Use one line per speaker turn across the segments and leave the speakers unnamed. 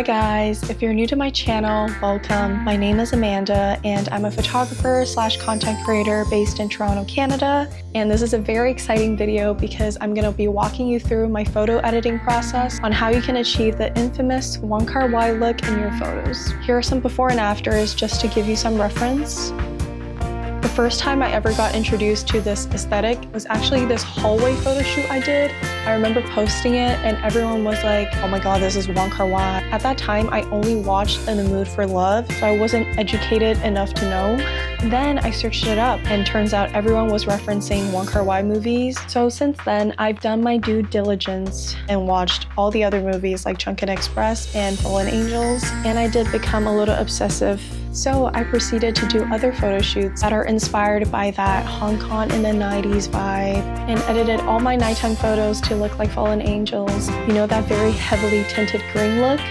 Hi guys, if you're new to my channel, welcome. My name is Amanda and I'm a photographer / content creator based in Toronto, Canada. And this is a very exciting video because I'm going to be walking you through my photo editing process on how you can achieve the infamous wongkarwai look in your photos. Here are some before and afters just to give you some reference. The first time I ever got introduced to this aesthetic was actually this hallway photo shoot I did. I remember posting it and everyone was like, oh my god, this is wongkarwai. At that time, I only watched In the Mood for Love, so I wasn't educated enough to know. Then I searched it up and turns out everyone was referencing wongkarwai movies. So since then, I've done my due diligence and watched all the other movies like Chunkin Express and Fallen Angels, and I did become a little obsessive. So I proceeded to do other photo shoots that are inspired by that Hong Kong in the 90s vibe and edited all my nighttime photos to look like Fallen Angels. You know, that very heavily tinted green look?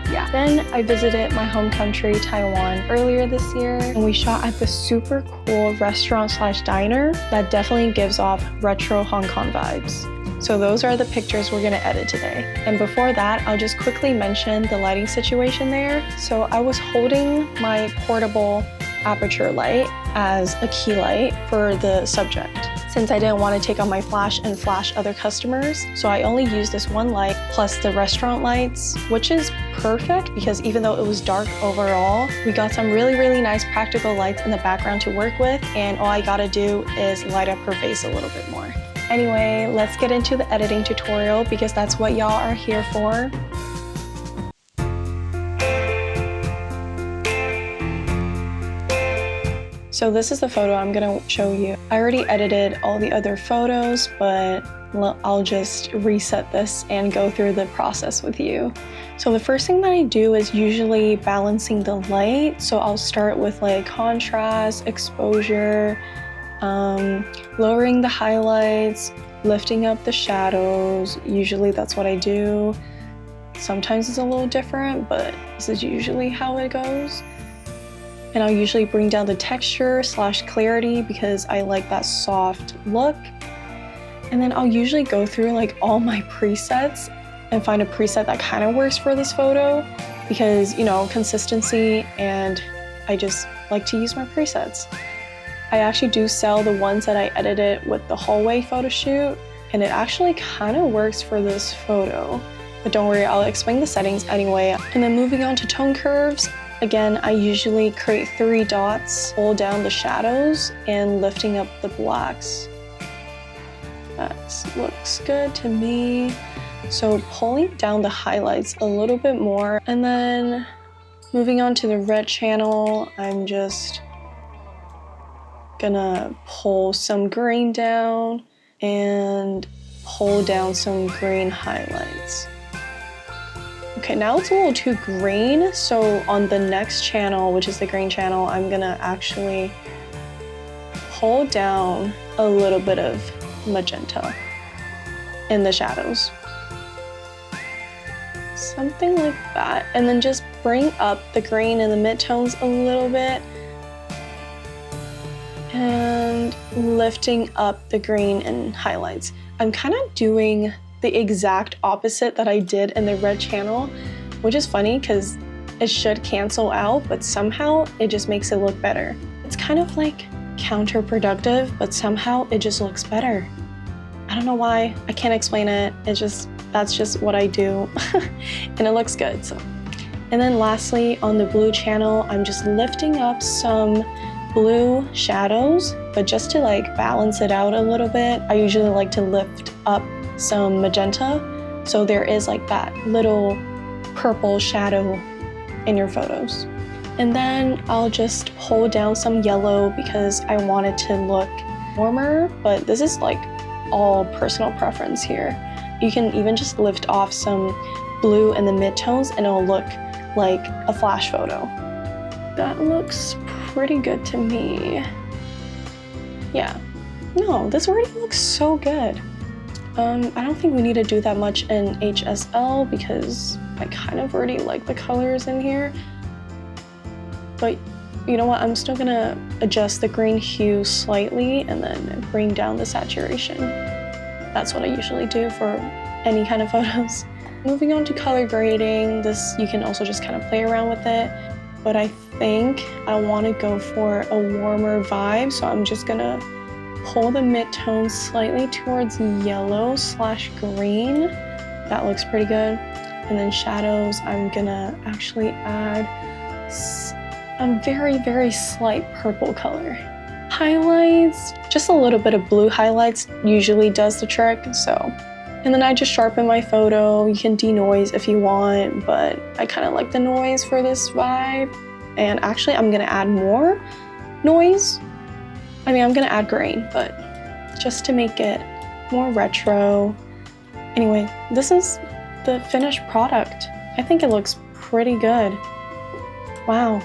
Yeah. Then I visited my home country, Taiwan, earlier this year, and we shot at the super cool restaurant / diner that definitely gives off retro Hong Kong vibes. So those are the pictures we're gonna edit today. And before that, I'll just quickly mention the lighting situation there. So I was holding my portable aperture light as a key light for the subject, since I didn't want to take out my flash and flash other customers. So I only used this one light plus the restaurant lights, which is perfect because even though it was dark overall, we got some really nice practical lights in the background to work with, and all I gotta do is light up her face a little bit more. Anyway, let's get into the editing tutorial because that's what y'all are here for. So this is the photo I'm gonna show you. I already edited all the other photos, but I'll just reset this and go through the process with you. So the first thing that I do is usually balancing the light. So I'll start with like contrast, exposure, lowering the highlights, lifting up the shadows. Usually that's what I do. Sometimes it's a little different, but this is usually how it goes. And I'll usually bring down the texture / clarity because I like that soft look. And then I'll usually go through like all my presets and find a preset that kind of works for this photo because, you know, consistency, and I just like to use my presets. I actually do sell the ones that I edited with the hallway photo shoot, and it actually kind of works for this photo. But don't worry, I'll explain the settings anyway. And then moving on to tone curves, again, I usually create 3 dots, hold down the shadows, and lifting up the blacks. That looks good to me. So pulling down the highlights a little bit more, and then moving on to the red channel, I'm just gonna pull some green down and pull down some green highlights. Okay, now it's a little too green, so on the next channel, which is the green channel, I'm gonna actually pull down a little bit of magenta in the shadows. Something like that. And then just bring up the green in the midtones a little bit and lifting up the green and highlights. I'm kind of doing the exact opposite that I did in the red channel, which is funny because it should cancel out, but somehow it just makes it look better. It's kind of like counterproductive, but somehow it just looks better. I don't know why, I can't explain it. That's just what I do and it looks good. So, and then lastly, on the blue channel, I'm just lifting up some blue shadows, but just to like balance it out a little bit, I usually like to lift up some magenta, so there is like that little purple shadow in your photos. And then I'll just hold down some yellow because I want it to look warmer, but this is like all personal preference here. You can even just lift off some blue in the midtones and it'll look like a flash photo. That looks pretty good to me. Yeah, no, this already looks so good. I don't think we need to do that much in HSL because I kind of already like the colors in here. But you know what, I'm still gonna adjust the green hue slightly and then bring down the saturation. That's what I usually do for any kind of photos. Moving on to color grading, this you can also just kind of play around with it, but I think I want to go for a warmer vibe, so I'm just gonna pull the mid-tone slightly towards yellow / green. That looks pretty good. And then shadows, I'm gonna actually add a very, very slight purple color. Highlights, just a little bit of blue highlights usually does the trick, so. And then I just sharpen my photo. You can denoise if you want, but I kind of like the noise for this vibe. And actually, I'm gonna add more noise. I mean, I'm gonna add grain, but just to make it more retro. Anyway, this is the finished product. I think it looks pretty good. Wow.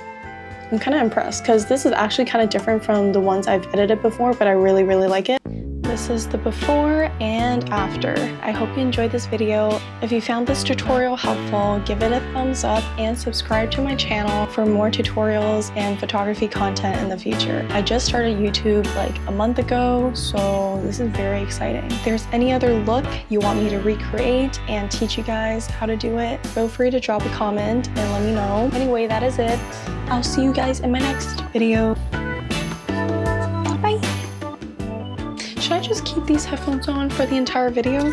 I'm kind of impressed because this is actually kind of different from the ones I've edited before, but I really, really like it. This is the before and after. I hope you enjoyed this video. If you found this tutorial helpful, give it a thumbs up and subscribe to my channel for more tutorials and photography content in the future. I just started YouTube like a month ago, so this is very exciting. If there's any other look you want me to recreate and teach you guys how to do it, feel free to drop a comment and let me know. Anyway, that is it. I'll see you guys in my next video. Bye! Should I just keep these headphones on for the entire video?